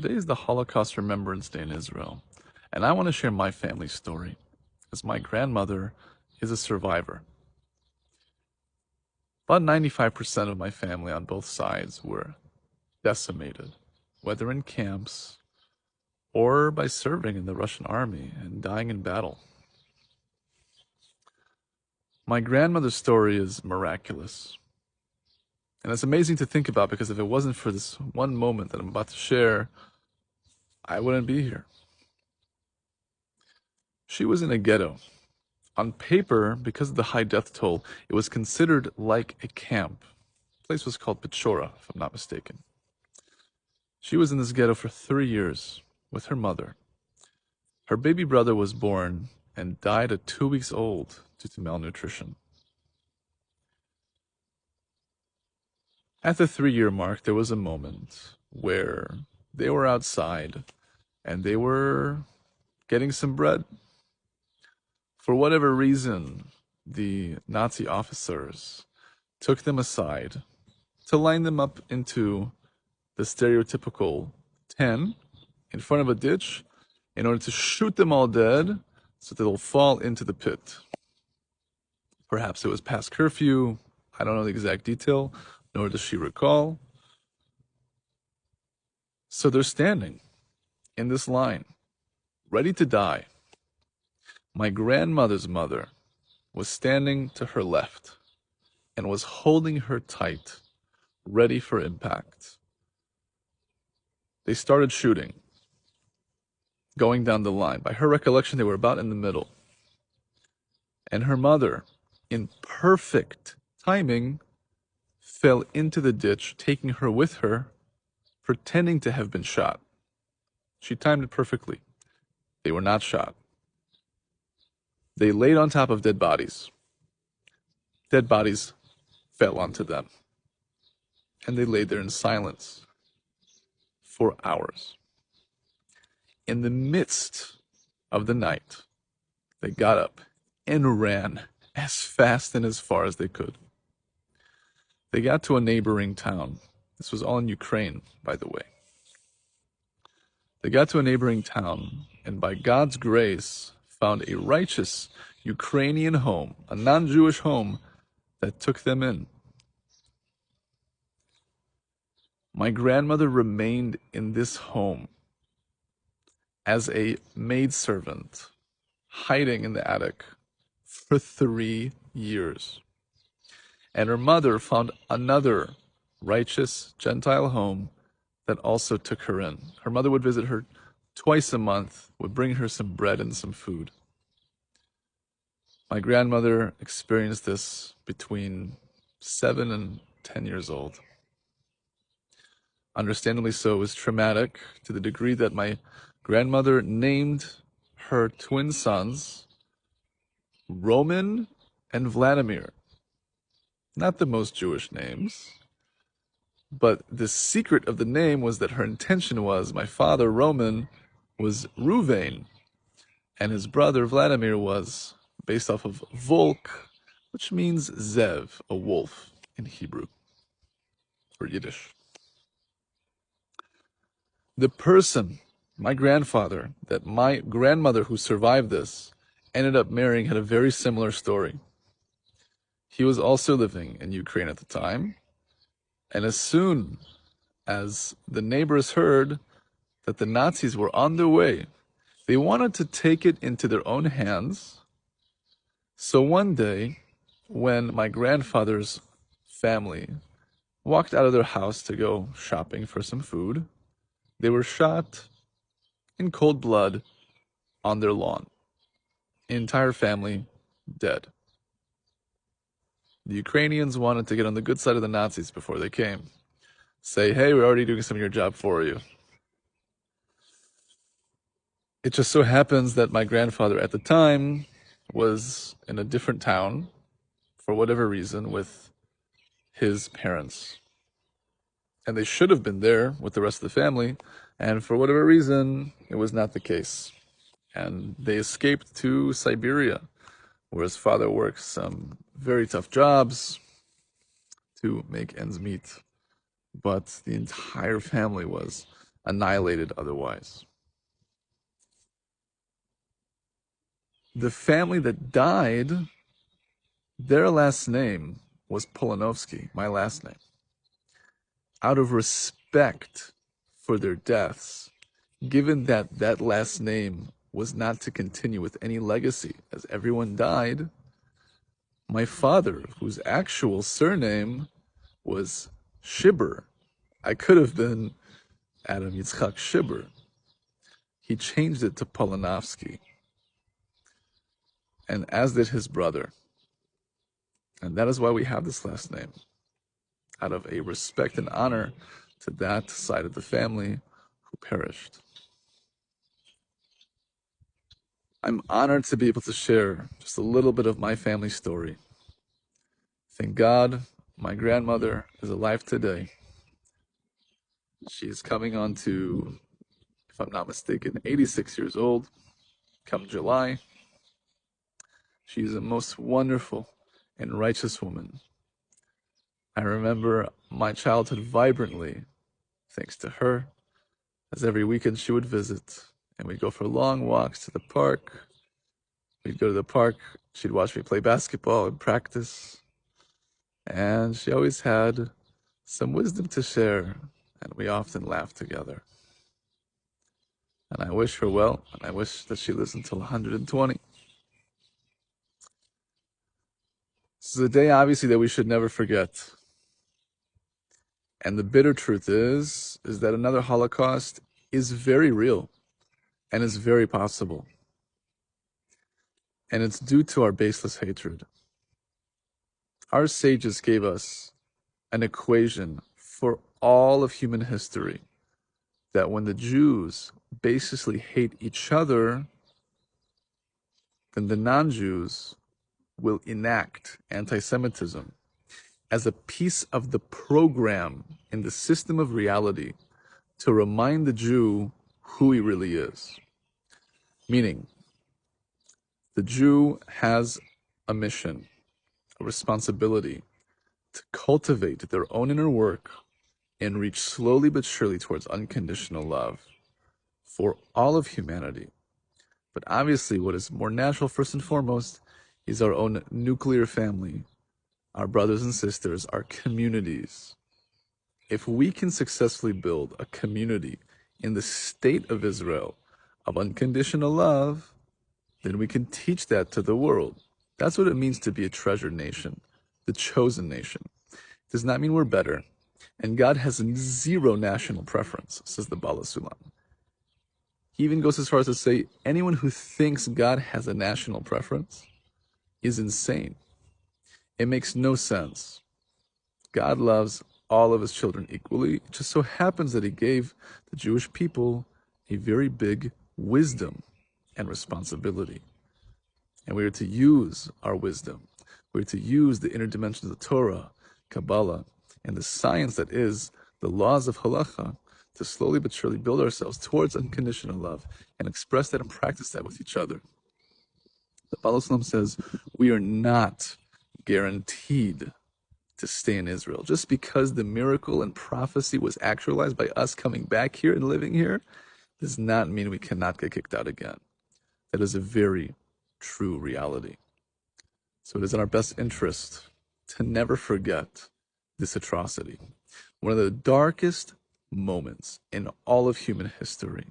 Today is the Holocaust Remembrance Day in Israel, and I want to share my family story, as my grandmother is a survivor. About 95% of my family on both sides were decimated, whether in camps or by serving in the Russian army and dying in battle. My grandmother's story is miraculous, and it's amazing to think about because if it wasn't for this one moment that I'm about to share, I wouldn't be here. She was in a ghetto. On paper, because of the high death toll, it was considered like a camp. The place was called Petchora, if I'm not mistaken. She was in this ghetto for 3 years with her mother. Her baby brother was born and died at 2 weeks old due to malnutrition. At the 3 year mark, there was a moment where they were outside and they were getting some bread. For whatever reason, the Nazi officers took them aside to line them up into the stereotypical 10 in front of a ditch in order to shoot them all dead so that they'll fall into the pit. Perhaps it was past curfew. I don't know the exact detail, nor does she recall. So they're standing in this line, ready to die. My grandmother's mother was standing to her left and was holding her tight, ready for impact. They started shooting, going down the line. By her recollection, they were about in the middle. And her mother, in perfect timing, fell into the ditch, taking her with her, pretending to have been shot. She timed it perfectly. They were not shot. They laid on top of dead bodies. Dead bodies fell onto them. And they lay there in silence for hours. In the midst of the night, they got up and ran as fast and as far as they could. They got to a neighboring town. This was all in Ukraine, by the way. They got to a neighboring town, and by God's grace, found a righteous Ukrainian home, a non-Jewish home, that took them in. My grandmother remained in this home as a maidservant, hiding in the attic for 3 years. And her mother found another righteous Gentile home that also took her in. Her mother would visit her twice a month, would bring her some bread and some food. My grandmother experienced this between 7 and 10 years old. Understandably so, it was traumatic to the degree that my grandmother named her twin sons Roman and Vladimir. Not the most Jewish names, but the secret of the name was that her intention was my father, Roman, was Ruvain, and his brother, Vladimir, was based off of Volk, which means Zev, a wolf in Hebrew or Yiddish. The person, my grandfather, that my grandmother who survived this ended up marrying had a very similar story. He was also living in Ukraine at the time, and as soon as the neighbors heard that the Nazis were on their way, they wanted to take it into their own hands. So one day, when my grandfather's family walked out of their house to go shopping for some food, they were shot in cold blood on their lawn. Entire family dead. The Ukrainians wanted to get on the good side of the Nazis before they came. Say, hey, we're already doing some of your job for you. It just so happens that my grandfather at the time was in a different town for whatever reason with his parents. And they should have been there with the rest of the family, and for whatever reason, it was not the case. And they escaped to Siberia, where his father works some very tough jobs to make ends meet. But the entire family was annihilated otherwise. The family that died, their last name was Polanovsky, my last name. Out of respect for their deaths, given that that last name was not to continue with any legacy, as everyone died, my father, whose actual surname was Shibber, I could have been Adam Yitzchak Shibber. He changed it to Polanovsky, and as did his brother. And that is why we have this last name, out of a respect and honor to that side of the family who perished. I'm honored to be able to share just a little bit of my family story. Thank God my grandmother is alive today. She is coming on to, if I'm not mistaken, 86 years old come July. She is a most wonderful and righteous woman. I remember my childhood vibrantly, thanks to her, as every weekend she would visit, and we'd go for long walks to the park. We'd go to the park, she'd watch me play basketball and practice, and she always had some wisdom to share, and we often laughed together. And I wish her well, and I wish that she lives until 120. This is a day, obviously, that we should never forget. And the bitter truth is that another Holocaust is very real and is very possible. And it's due to our baseless hatred. Our sages gave us an equation for all of human history that when the Jews baselessly hate each other, then the non-Jews will enact anti-Semitism as a piece of the program in the system of reality to remind the Jew who he really is. Meaning, the Jew has a mission, a responsibility to cultivate their own inner work and reach slowly but surely towards unconditional love for all of humanity. But obviously, what is more natural, first and foremost, is our own nuclear family, our brothers and sisters, our communities. If we can successfully build a community in the state of Israel of unconditional love, then we can teach that to the world. That's what it means to be a treasured nation, the chosen nation. It does not mean we're better. And God has zero national preference, says the Bala Sulam. He even goes as far as to say anyone who thinks God has a national preference is insane. It makes no sense. God loves all of his children equally. It just so happens that he gave the Jewish people a very big wisdom and responsibility. And we are to use our wisdom. We are to use the inner dimensions of the Torah, Kabbalah, and the science that is the laws of halacha to slowly but surely build ourselves towards unconditional love and express that and practice that with each other. The Baal Shalom says we are not guaranteed to stay in Israel. Just because the miracle and prophecy was actualized by us coming back here and living here does not mean we cannot get kicked out again. That is a very true reality. So it is in our best interest to never forget this atrocity. One of the darkest moments in all of human history,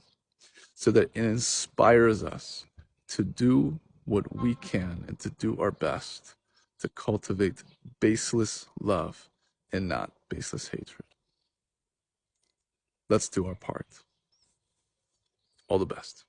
so that it inspires us to do what we can and to do our best to cultivate baseless love and not baseless hatred. Let's do our part. All the best.